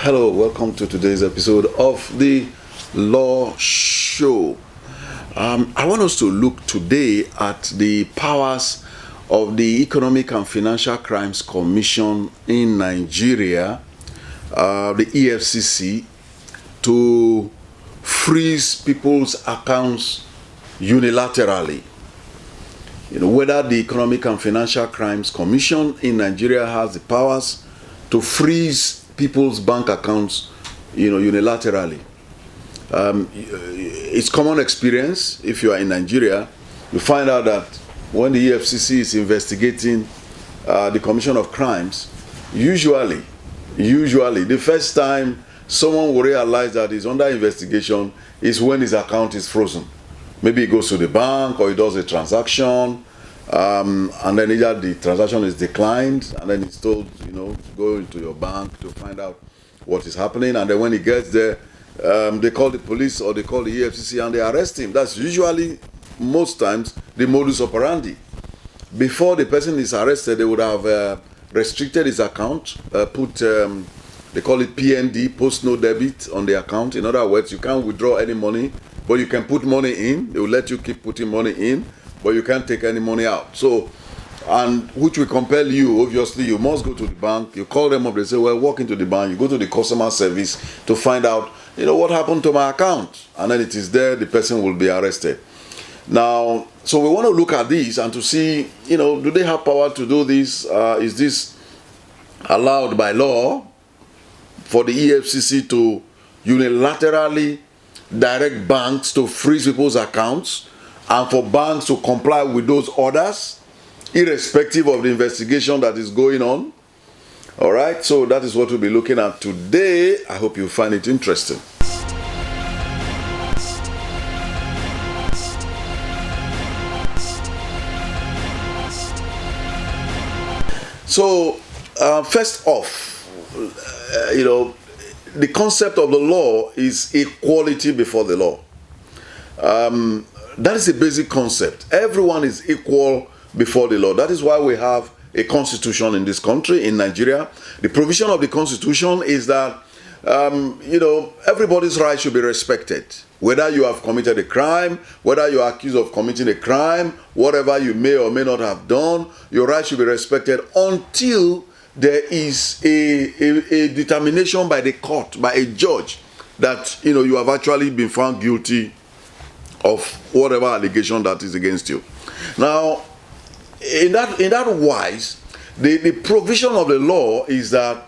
Hello, welcome to today's episode of the Law Show. I want us to look today at the powers of the Economic and Financial Crimes Commission in Nigeria, the Efcc, to freeze people's accounts unilaterally. Whether the Economic and Financial Crimes Commission in Nigeria has the powers to freeze people's bank accounts, unilaterally. It's common experience. If you are in Nigeria, you find out that when the EFCC is investigating the commission of crimes, usually, the first time someone will realize that he's under investigation is when his account is frozen. Maybe he goes to the bank or he does a transaction, and then either the transaction is declined, and then he's told, to go into your bank to find out what is happening. And then when he gets there, they call the police or they call the EFCC and they arrest him. That's usually, most times, the modus operandi. Before the person is arrested, they would have restricted his account, put, they call it PND, post no debit, on the account. In other words, you can't withdraw any money, but you can put money in. They will let you keep putting money in, but you can't take any money out. So, and which will compel you, obviously, you must go to the bank. You call them up, they say, well, walk into the bank. You go to the customer service to find out, what happened to my account. And then it is there, the person will be arrested. Now, so we want to look at this and to see, do they have power to do this? Is this allowed by law for the EFCC to unilaterally direct banks to freeze people's accounts and for banks to comply with those orders, irrespective of the investigation that is going on? All right, so that is what we'll be looking at today. I hope you find it interesting. So, first off, the concept of the law is equality before the law. That is a basic concept. Everyone is equal before the law. That is why we have a constitution in this country, in Nigeria. The provision of the constitution is that, everybody's rights should be respected. Whether you have committed a crime, whether you are accused of committing a crime, whatever you may or may not have done, your rights should be respected until there is a determination by the court, by a judge, that you have actually been found guilty of whatever allegation that is against you. Now, in that wise, the provision of the law is that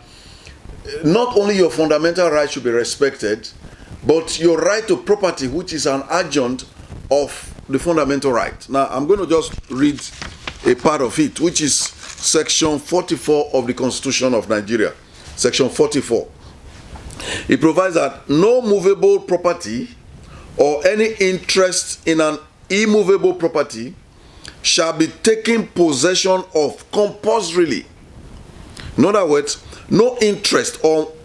not only your fundamental rights should be respected, but your right to property, which is an adjunct of the fundamental right. Now, I'm going to just read a part of it, which is Section 44 of the Constitution of Nigeria. Section 44. It provides that no movable property or any interest in an immovable property shall be taken possession of compulsorily. In other words, no interest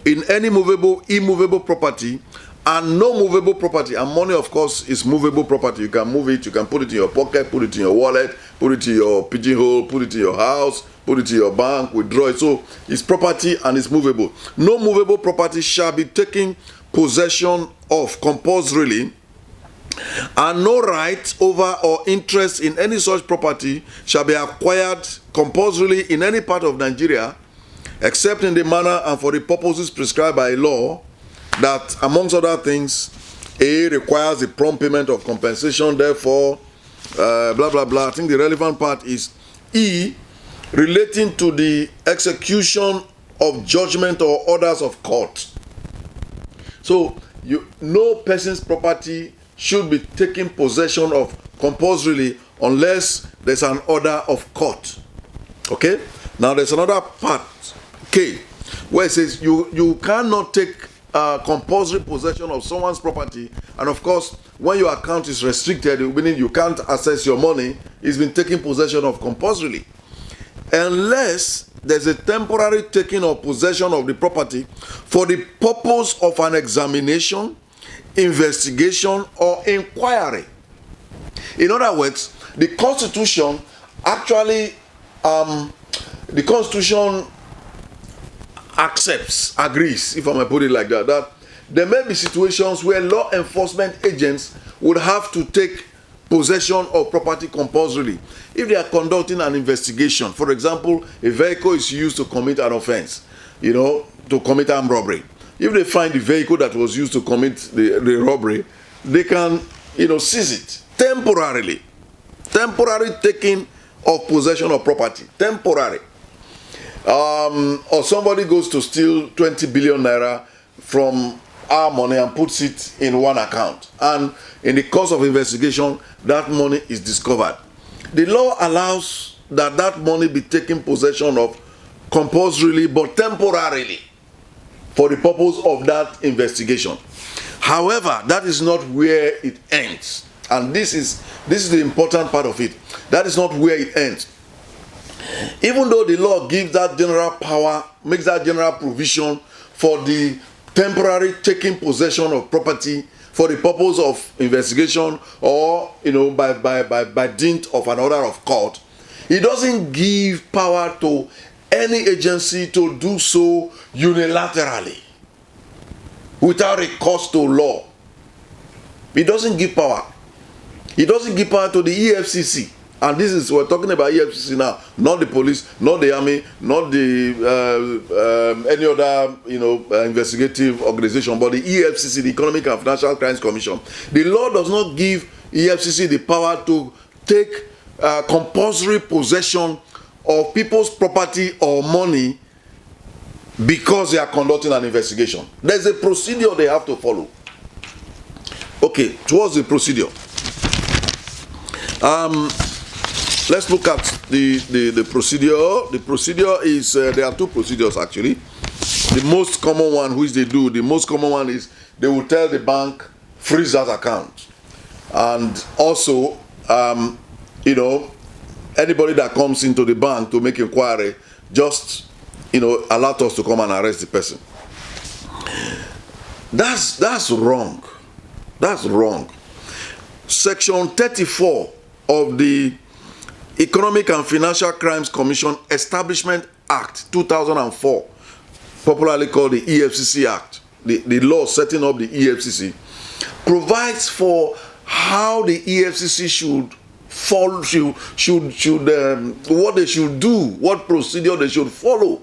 in any movable, immovable property, and no movable property. And money, of course, is movable property. You can move it, you can put it in your pocket, put it in your wallet, put it in your pigeonhole, put it in your house, put it in your bank, withdraw it. So it's property and it's movable. No movable property shall be taken possession of compulsorily, and no right over or interest in any such property shall be acquired compulsorily in any part of Nigeria, except in the manner and for the purposes prescribed by law, that, amongst other things, A, requires the prompt payment of compensation, therefore, blah, blah, blah. I think the relevant part is E, relating to the execution of judgment or orders of court. So, no person's property should be taken possession of compulsorily unless there's an order of court. Okay? Now, there's another part, K, where it says you cannot take compulsory possession of someone's property, and of course, when your account is restricted, meaning you can't access your money, it's been taken possession of compulsorily, unless there's a temporary taking of possession of the property for the purpose of an examination, investigation, or inquiry. In other words, the Constitution actually, accepts, agrees, if I may put it like that, that there may be situations where law enforcement agents would have to take possession of property compulsorily if they are conducting an investigation. For example, a vehicle is used to commit an offense, to commit armed robbery. If they find the vehicle that was used to commit the robbery, they can, seize it temporarily. Temporary taking of possession of property. Temporary. Or somebody goes to steal 20 billion naira from our money and puts it in one account. And in the course of investigation, that money is discovered. The law allows that money be taken possession of compulsorily but temporarily for the purpose of that investigation. However, that is not where it ends. And this is the important part of it. That is not where it ends. Even though the law gives that general power, makes that general provision for the temporary taking possession of property for the purpose of investigation or by dint of an order of court, it doesn't give power to any agency to do so unilaterally without recourse to law. It doesn't give power. It doesn't give power to the Efcc. And we're talking about Efcc now, not the police, not the army, not the any other investigative organization, but the Efcc, the Economic and Financial Crimes Commission. The law does not give Efcc the power to take compulsory possession of people's property or money because they are conducting an investigation. There's a procedure they have to follow. Okay, towards the procedure. Let's look at the procedure. The procedure is, there are two procedures actually. The most common one which they do, the most common one is they will tell the bank, freeze that account. And also, anybody that comes into the bank to make inquiry, just, allow us to come and arrest the person. That's wrong. That's wrong. Section 34 of the Economic and Financial Crimes Commission Establishment Act 2004, popularly called the EFCC Act, the law setting up the EFCC, provides for how the EFCC should follow, what they should do, what procedure they should follow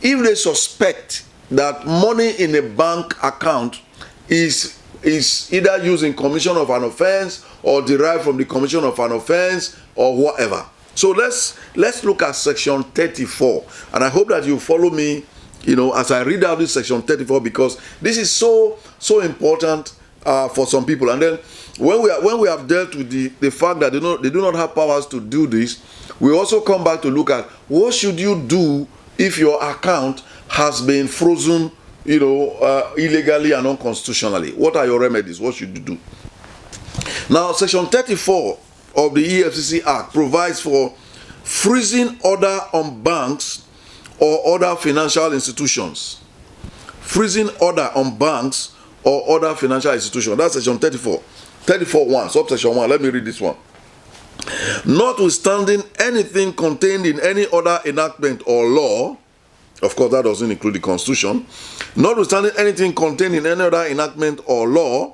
if they suspect that money in a bank account is either used in commission of an offense or derived from the commission of an offense or whatever. So let's look at section 34, and I hope that you follow me, as I read out this section 34, because this is so important for some people. And then when we have dealt with the fact that they do not have powers to do this, we also come back to look at what should you do if your account has been frozen, illegally and unconstitutionally. What are your remedies? What should you do? Now, section 34 of the EFCC Act provides for freezing order on banks or other financial institutions. Freezing order on banks or other financial institutions. That's section 34. 34.1, subsection 1. Let me read this one. Notwithstanding anything contained in any other enactment or law, of course that doesn't include the Constitution, notwithstanding anything contained in any other enactment or law,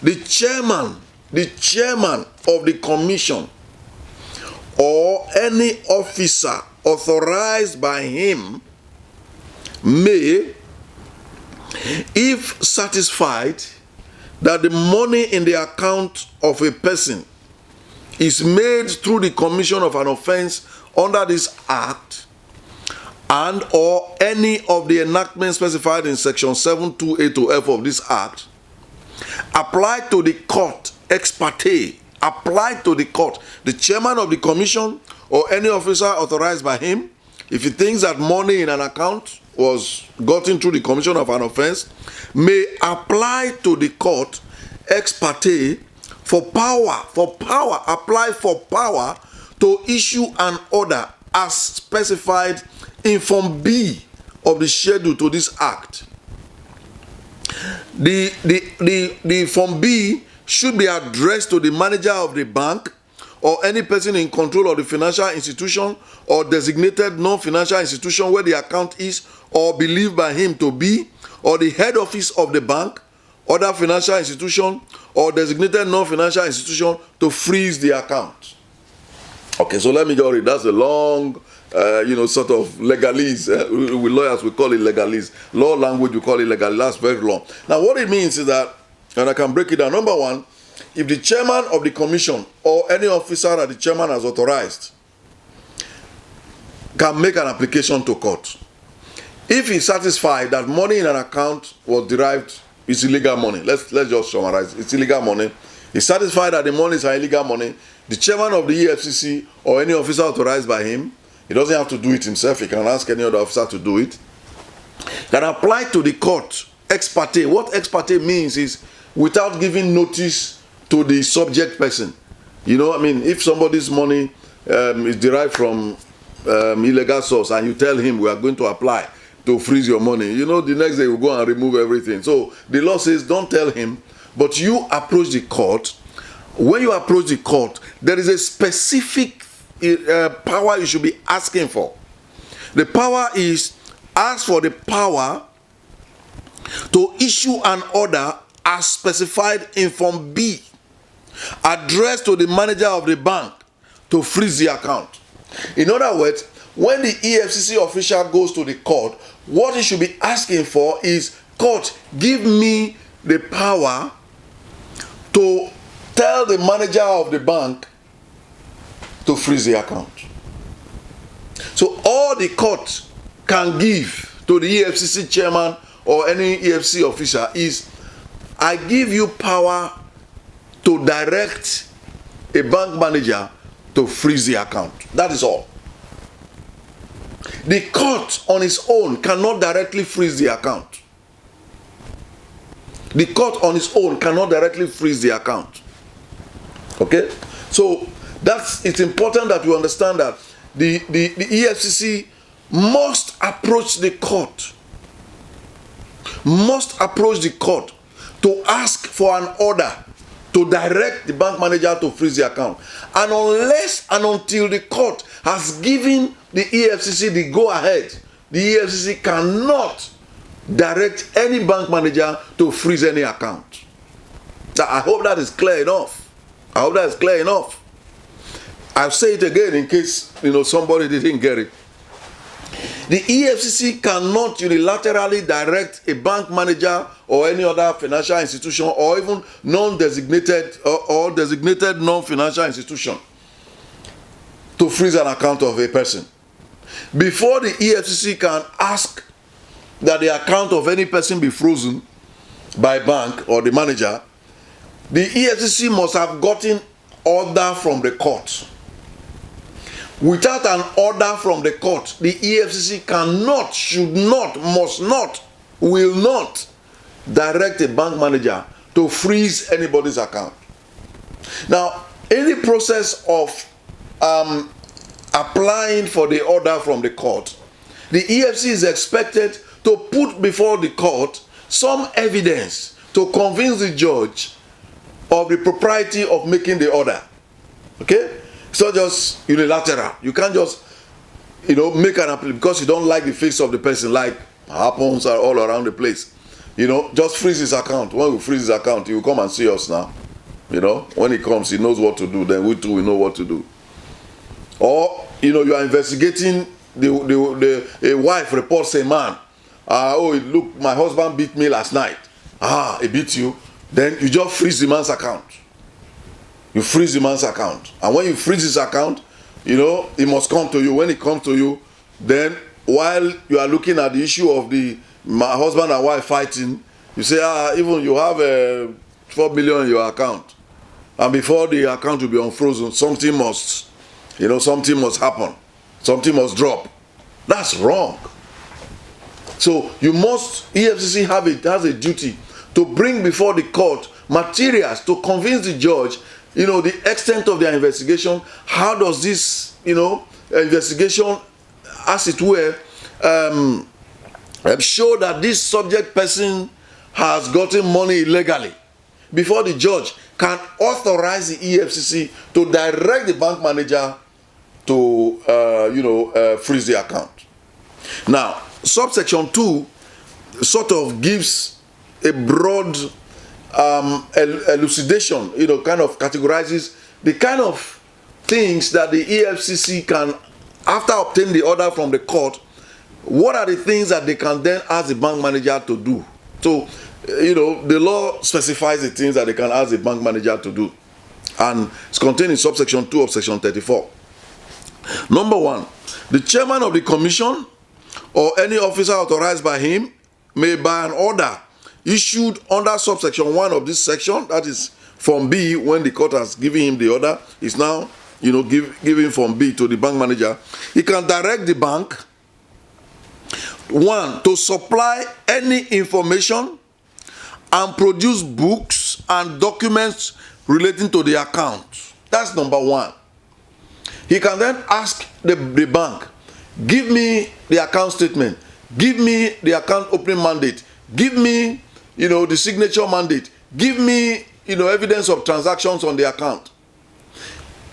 the chairman of the commission or any officer authorized by him may, if satisfied that the money in the account of a person is made through the commission of an offense under this act and or any of the enactments specified in section 7(2)(a) to F of this act, apply to the court ex parte, apply to the court, the chairman of the commission or any officer authorized by him, if he thinks that money in an account was gotten through the commission of an offense, may apply to the court ex parte apply for power to issue an order as specified in Form B of the schedule to this act. The Form B should be addressed to the manager of the bank or any person in control of the financial institution or designated non-financial institution where the account is or believed by him to be, or the head office of the bank, other financial institution, or designated non-financial institution to freeze the account. Okay, so let me go read. That's a long, sort of legalese. With lawyers, we call it legalese. Law language, we call it legalese. That's very long. Now, what it means is that, and I can break it down. Number one, if the chairman of the commission or any officer that the chairman has authorized can make an application to court, if he's satisfied that money in an account was derived, it's illegal money. Let's just summarize. It's illegal money. He's satisfied that the money is illegal money. The chairman of the Efcc or any officer authorized by him, he doesn't have to do it himself. He can ask any other officer to do it. Can apply to the court ex parte. What ex parte means is without giving notice to the subject person. If somebody's money is derived from illegal source and you tell him we are going to apply to freeze your money, the next day we go and remove everything. So the law says don't tell him, but you approach the court. When you approach the court, there is a specific power you should be asking for. The power is ask for the power to issue an order as specified in Form B, addressed to the manager of the bank to freeze the account. In other words, when the Efcc official goes to the court, what he should be asking for is, court, give me the power to tell the manager of the bank to freeze the account. So all the court can give to the Efcc chairman or any Efcc official is, I give you power to direct a bank manager to freeze the account. That is all. The court on its own cannot directly freeze the account. The court on its own cannot directly freeze the account. Okay? So it's important that you understand that the Efcc must approach the court. Must approach the court to ask for an order to direct the bank manager to freeze the account. And unless and until the court has given the Efcc the go-ahead, the Efcc cannot direct any bank manager to freeze any account. So I hope that is clear enough. I hope that is clear enough. I'll say it again in case somebody didn't get it. The Efcc cannot unilaterally direct a bank manager or any other financial institution or even non-designated or designated non-financial institution to freeze an account of a person. Before the Efcc can ask that the account of any person be frozen by bank or the manager, the Efcc must have gotten order from the court. Without an order from the court, the Efcc cannot, should not, must not, will not direct a bank manager to freeze anybody's account. Now, any process of applying for the order from the court, the Efcc is expected to put before the court some evidence to convince the judge of the propriety of making the order. Okay? It's not just unilateral. You can't just, make an appeal because you don't like the face of the person, like happens all around the place. Just freeze his account. When we freeze his account, he will come and see us now. When he comes, he knows what to do. Then we too will know what to do. Or, you are investigating a wife reports a man. Look, my husband beat me last night. He beat you. Then you just freeze the man's account. You freeze the man's account. And when you freeze his account, he must come to you. When he comes to you, then while you are looking at the issue of my husband and wife fighting, you say, even you have 4 million in your account. And before the account will be unfrozen, something must happen. Something must drop. That's wrong. So EFCC has a duty to bring before the court materials to convince the judge, the extent of their investigation. How does this, investigation, as it were, show that this subject person has gotten money illegally before the judge can authorize the EFCC to direct the bank manager to, freeze the account. Now, Subsection 2 sort of gives a broad elucidation, kind of categorizes the kind of things that the EFCC can, after obtaining the order from the court, what are the things that they can then ask the bank manager to do. So, the law specifies the things that they can ask the bank manager to do. And it's contained in Subsection 2 of Section 34. Number 1, the chairman of the commission or any officer authorized by him may, by an order issued under Subsection 1 of this section, that is Form B, when the court has given him the order, is now, giving Form B to the bank manager. He can direct the bank, 1, to supply any information and produce books and documents relating to the account. That's number 1. He can then ask the bank, give me the account statement, give me the account opening mandate, give me, the signature mandate, give me, evidence of transactions on the account.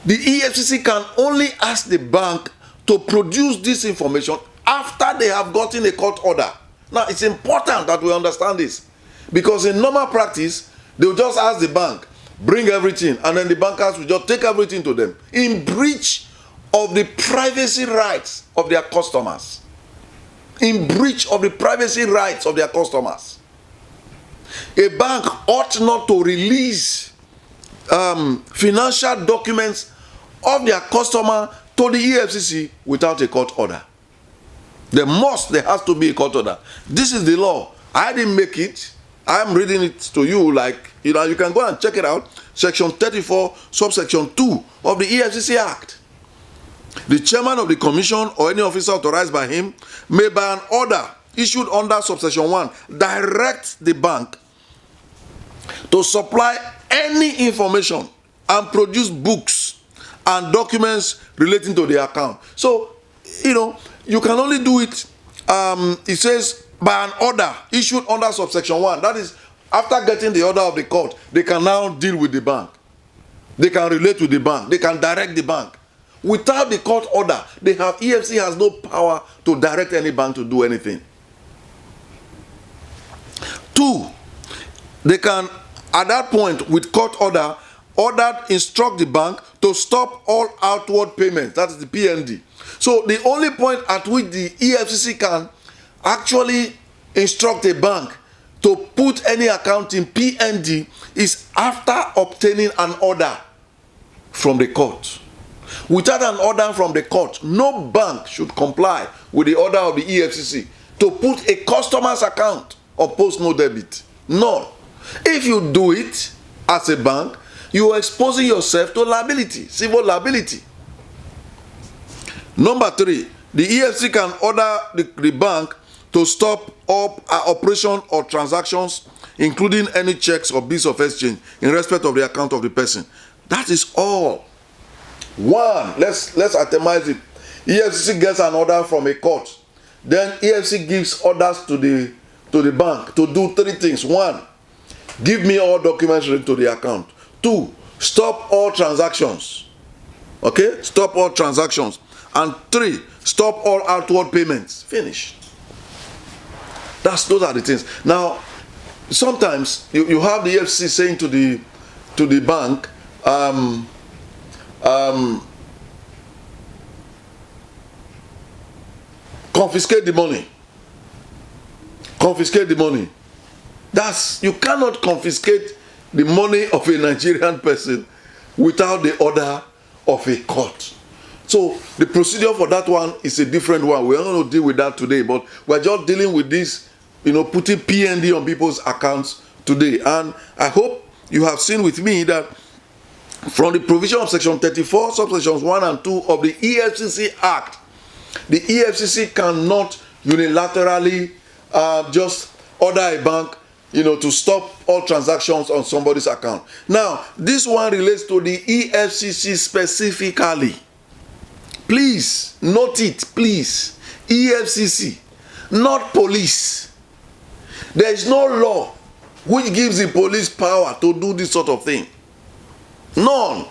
The EFCC can only ask the bank to produce this information after they have gotten a court order. Now, it's important that we understand this, because in normal practice, they will just ask the bank, bring everything, and then the bankers will just take everything to them, in breach of the privacy rights of their customers. In breach of the privacy rights of their customers. A bank ought not to release financial documents of their customer to the EFCC without a court order. There has to be a court order. This is the law. I didn't make it. I'm reading it to you, you can go and check it out. Section 34, Subsection 2 of the EFCC Act. The chairman of the commission or any officer authorized by him may, by an order issued under Subsection 1, direct the bank to supply any information and produce books and documents relating to the account. So, you can only do it, it says, by an order issued under Subsection 1. That is, after getting the order of the court, they can now deal with the bank. They can relate with the bank. They can direct the bank. Without the court order, EFCC has no power to direct any bank to do anything. 2, they can, at that point, with court order, instruct the bank to stop all outward payments. That is the PND. So the only point at which the EFCC can actually instruct a bank to put any account in PND is after obtaining an order from the court. Without an order from the court, no bank should comply with the order of the EFCC to put a customer's account or post no debit. None. If you do it as a bank, you are exposing yourself to liability, civil liability. Number 3, the EFCC can order the bank to stop all operation or transactions, including any checks or bills of exchange, in respect of the account of the person. That is all. 1, let's itemize it. EFCC gets an order from a court. Then EFCC gives orders to the bank to do 3 things. 1, give me all documents related to the account. 2, stop all transactions. Okay? Stop all transactions. And 3, stop all outward payments. Finish. Those are the things. Now, sometimes you have the EFCC saying to the bank, confiscate the money. Confiscate the money. You cannot confiscate the money of a Nigerian person without the order of a court. So the procedure for that one is a different one. We're not going to deal with that today, but we're just dealing with this, putting PND on people's accounts today. And I hope you have seen with me that from the provision of Section 34, subsections 1 and 2 of the EFCC Act, the EFCC cannot unilaterally just order a bank, to stop all transactions on somebody's account. Now, this one relates to the EFCC specifically. Please, note it, please. EFCC, not police. There is no law which gives the police power to do this sort of thing. None.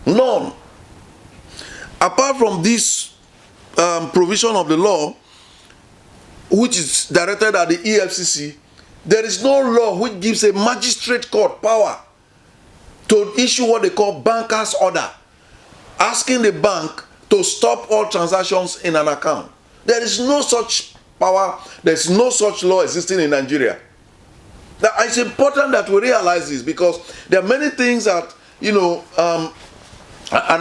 None. Apart from this provision of the law, which is directed at the EFCC, there is no law which gives a magistrate court power to issue what they call banker's order, asking the bank to stop all transactions in an account. There is no such power, there is no such law existing in Nigeria. Now, it's important that we realize this, because there are many things that, and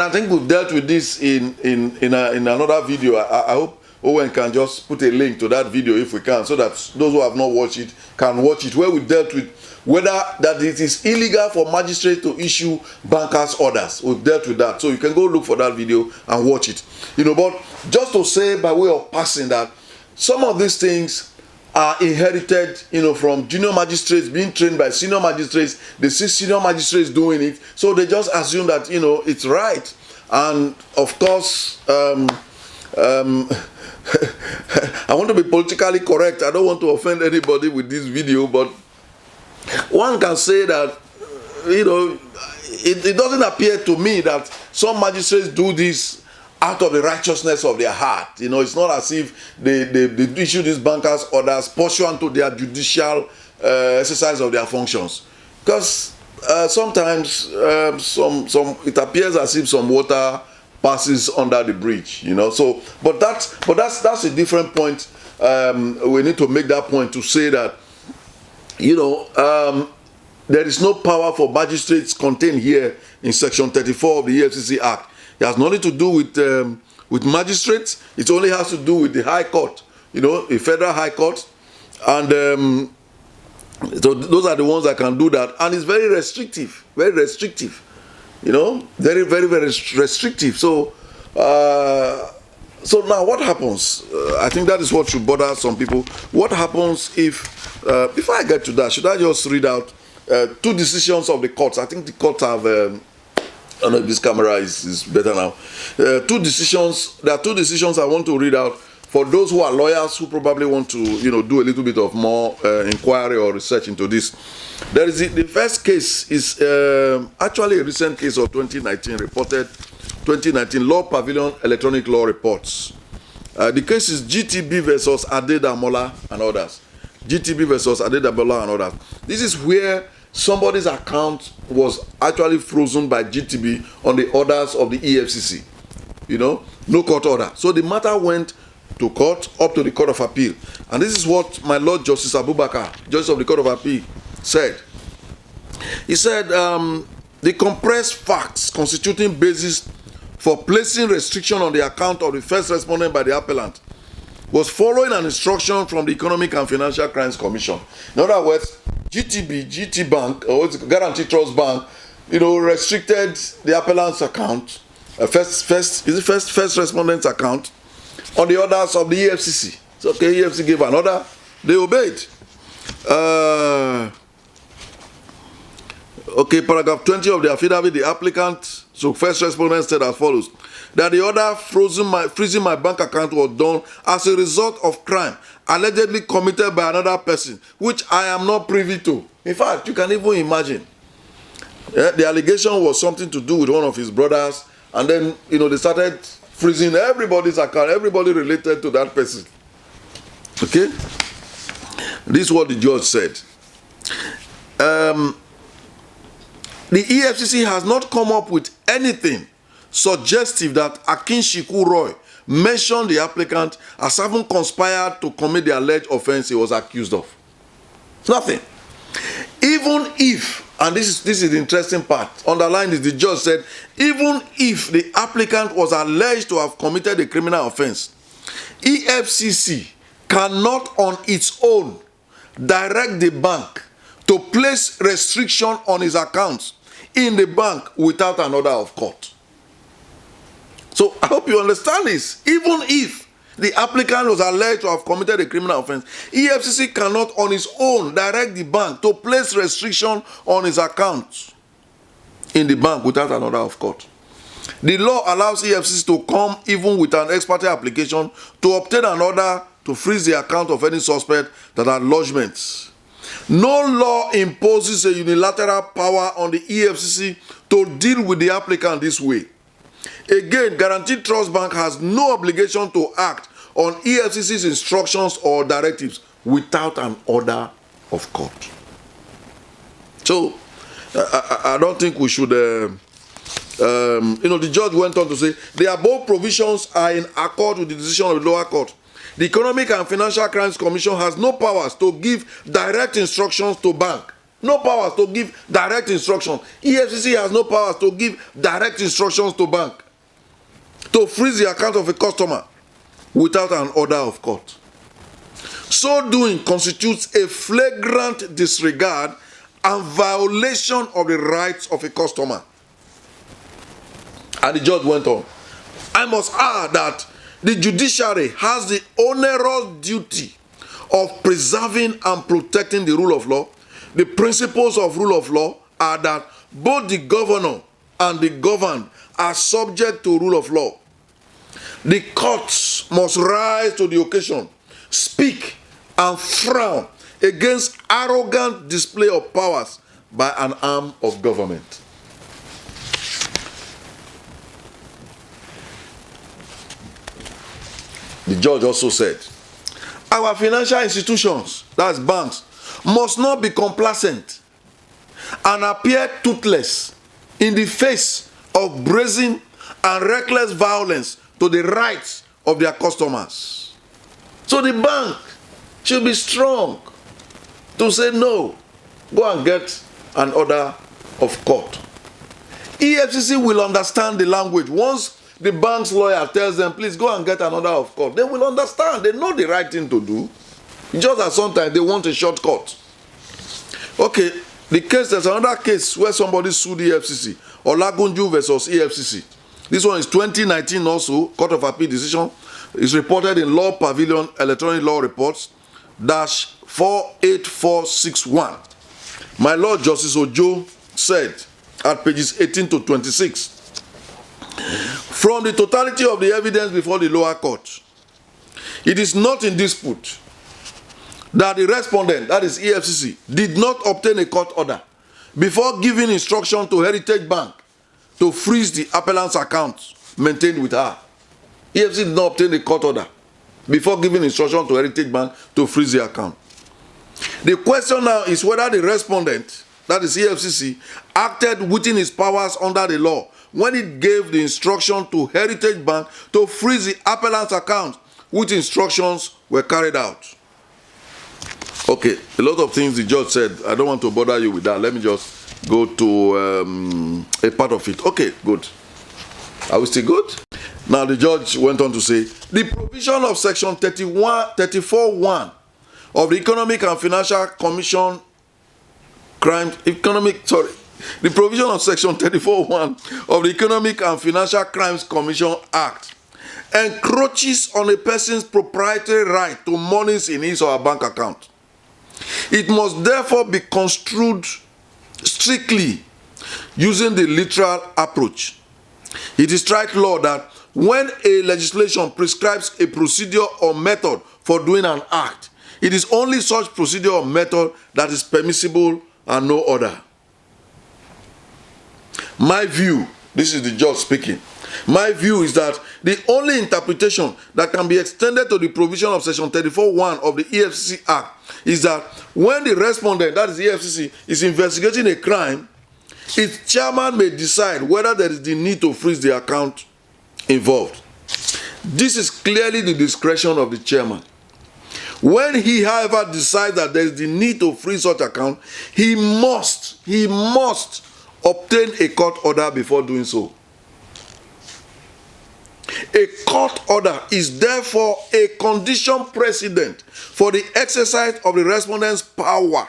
I think we've dealt with this in another video. I hope Owen can just put a link to that video if we can, so that those who have not watched it can watch it, where we dealt with whether that it is illegal for magistrates to issue bankers' orders. We've dealt with that. So you can go look for that video and watch it. But just to say by way of passing that some of these things are inherited, from junior magistrates being trained by senior magistrates. They see senior magistrates doing it, so they just assume that, it's right. And of course, I want to be politically correct. I don't want to offend anybody with this video, but one can say that, it doesn't appear to me that some magistrates do this out of the righteousness of their heart. It's not as if they issue these bankers' orders pursuant to their judicial exercise of their functions. Because sometimes it appears as if some water passes under the bridge, So, but that's a different point. We need to make that point to say that, there is no power for magistrates contained here in Section 34 of the EFCC Act. It has nothing to do with magistrates. It only has to do with the High Court, a federal High Court, and so those are the ones that can do that. And it's very restrictive, very restrictive. Very, very, very restrictive. So, so now what happens? I think that is what should bother some people. What happens if, before I get to that, should I just read out two decisions of the courts? I think the courts have, I don't know if this camera is better now. Two decisions. There are two decisions I want to read out for those who are lawyers who probably want to, do a little bit of more inquiry or research into this. There is the first case is actually a recent case of 2019, reported 2019 Law Pavilion Electronic Law Reports. The case is GTB versus Adedamola and others. GTB versus Adedamola and others. This is where somebody's account was actually frozen by GTB on the orders of the EFCC. No court order. So the matter went to court, up to the Court of Appeal. And this is what my Lord Justice Abubakar, Justice of the Court of Appeal, said. He said, the compressed facts constituting basis for placing restriction on the account of the first respondent by the appellant was following an instruction from the Economic and Financial Crimes Commission. In other words, GT Bank, or Guarantee Trust Bank, restricted the appellant's account, first respondent's account, on the orders of the EFCC. It's okay, EFCC gave an order, they obeyed. Okay, paragraph 20 of the affidavit, the applicant, so first respondent said as follows: that the order freezing my bank account was done as a result of crime allegedly committed by another person, which I am not privy to. In fact, you can even imagine. The allegation was something to do with one of his brothers, and then, they started freezing everybody's account, everybody related to that person. Okay? This is what the judge said. The EFCC has not come up with anything suggestive that Akinshiku Roy mentioned the applicant as having conspired to commit the alleged offense he was accused of. Nothing. Even if, and this is the interesting part, underlined is the judge said, even if the applicant was alleged to have committed a criminal offense, EFCC cannot on its own direct the bank to place restriction on his accounts in the bank without an order of court. So I hope you understand this. Even if the applicant was alleged to have committed a criminal offense, EFCC cannot on its own direct the bank to place restriction on his accounts in the bank without an order of court. The law allows EFCC to come even with an ex parte application to obtain an order to freeze the account of any suspect that had lodgements. No law imposes a unilateral power on the EFCC to deal with the applicant this way. Again, Guaranteed Trust Bank has no obligation to act on EFCC's instructions or directives without an order of court. So, I don't think we should, the judge went on to say, the above provisions are in accord with the decision of the lower court. The Economic and Financial Crimes Commission has no powers to give direct instructions to bank. No powers to give direct instructions. EFCC has no powers to give direct instructions to bank to freeze the account of a customer without an order of court. So doing constitutes a flagrant disregard and violation of the rights of a customer. And the judge went on. I must add that the judiciary has the onerous duty of preserving and protecting the rule of law. The principles of rule of law are that both the governor and the governed are subject to rule of law. The courts must rise to the occasion, speak and frown against arrogant display of powers by an arm of government. The judge also said, our financial institutions, that's banks, must not be complacent and appear toothless in the face of brazen and reckless violence to the rights of their customers. So the bank should be strong to say no, go and get an order of court. EFCC will understand the language. Once the bank's lawyer tells them, please go and get an order of court, they will understand. They know the right thing to do. Just as sometimes they want a shortcut. Okay, there's another case where somebody sued the EFCC, Olagunju versus EFCC. This one is 2019 also, Court of Appeal decision. It's reported in Law Pavilion Electronic Law Reports, -48461. My Lord Justice Ojo said at pages 18 to 26, from the totality of the evidence before the lower court, it is not in dispute that the respondent, that is EFCC, did not obtain a court order before giving instruction to Heritage Bank to freeze the appellant's account maintained with her. EFCC did not obtain a court order before giving instruction to Heritage Bank to freeze the account. The question now is whether the respondent, that is EFCC, acted within its powers under the law when it gave the instruction to Heritage Bank to freeze the appellant's account, which instructions were carried out. Okay, a lot of things the judge said. I don't want to bother you with that. Let me just go to a part of it. Okay, good. Are we still good? Now the judge went on to say, the provision of section 34.1 of the Economic and Financial Commission the provision of section 34.1 of the Economic and Financial Crimes Commission Act encroaches on a person's proprietary right to monies in his or her bank account. It must therefore be construed strictly using the literal approach. It is strike law that when a legislation prescribes a procedure or method for doing an act, it is only such procedure or method that is permissible and no other. My view, this is the judge speaking, my view is that the only interpretation that can be extended to the provision of section 34.1 of the EFCC Act is that when the respondent, that is the EFCC, is investigating a crime, its chairman may decide whether there is the need to freeze the account involved. This is clearly the discretion of the chairman. When he, however, decides that there is the need to freeze such account, he must obtain a court order before doing so. A court order is therefore a condition precedent for the exercise of the respondent's power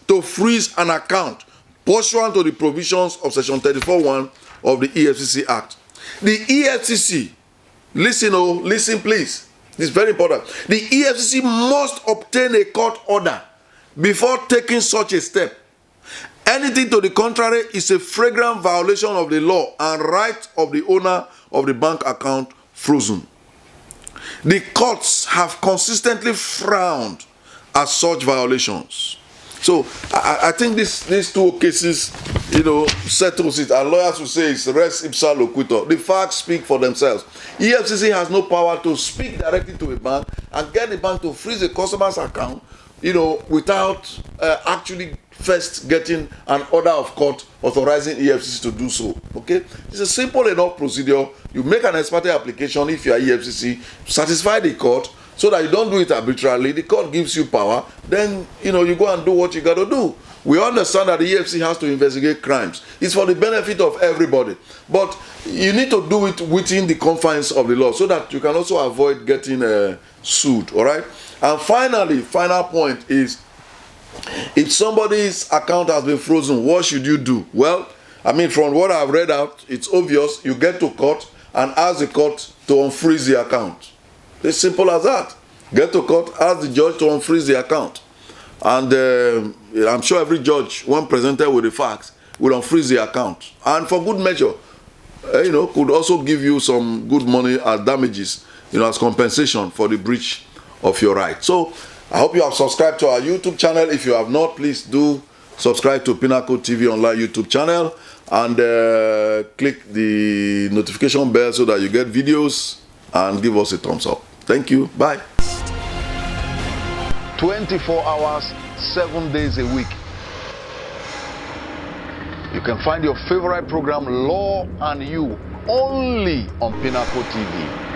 to freeze an account pursuant to the provisions of section 34.1 of the EFCC Act. The EFCC, listen please, this is very important. The EFCC must obtain a court order before taking such a step. Anything to the contrary is a flagrant violation of the law and right of the owner of the bank account frozen. The courts have consistently frowned at such violations. So I think these two cases, settles it. And lawyers will say it's res ipsa loquitur. The facts speak for themselves. EFCC has no power to speak directly to a bank and get the bank to freeze a customer's account, without actually first getting an order of court authorizing EFCC to do so. Okay, it's a simple enough procedure. You make an ex parte application if you are EFCC, satisfy the court, so that you don't do it arbitrarily. The court gives you power, then you go and do what you got to do. We understand that the EFCC has to investigate crimes. It's for the benefit of everybody, but you need to do it within the confines of the law so that you can also avoid getting sued. All right. And finally, final point is, if somebody's account has been frozen, what should you do? Well, from what I've read out, it's obvious. You get to court and ask the court to unfreeze the account. It's simple as that. Get to court, ask the judge to unfreeze the account. And I'm sure every judge, when presented with the facts, will unfreeze the account. And for good measure, could also give you some good money as damages, as compensation for the breach of your right. So I hope you have subscribed to our YouTube channel. If you have not, please do subscribe to Pinnacle TV Online YouTube channel and click the notification bell so that you get videos, and give us a thumbs up. Thank you. Bye. 24 hours, 7 days a week. You can find your favorite program, Law and You, only on Pinnacle TV.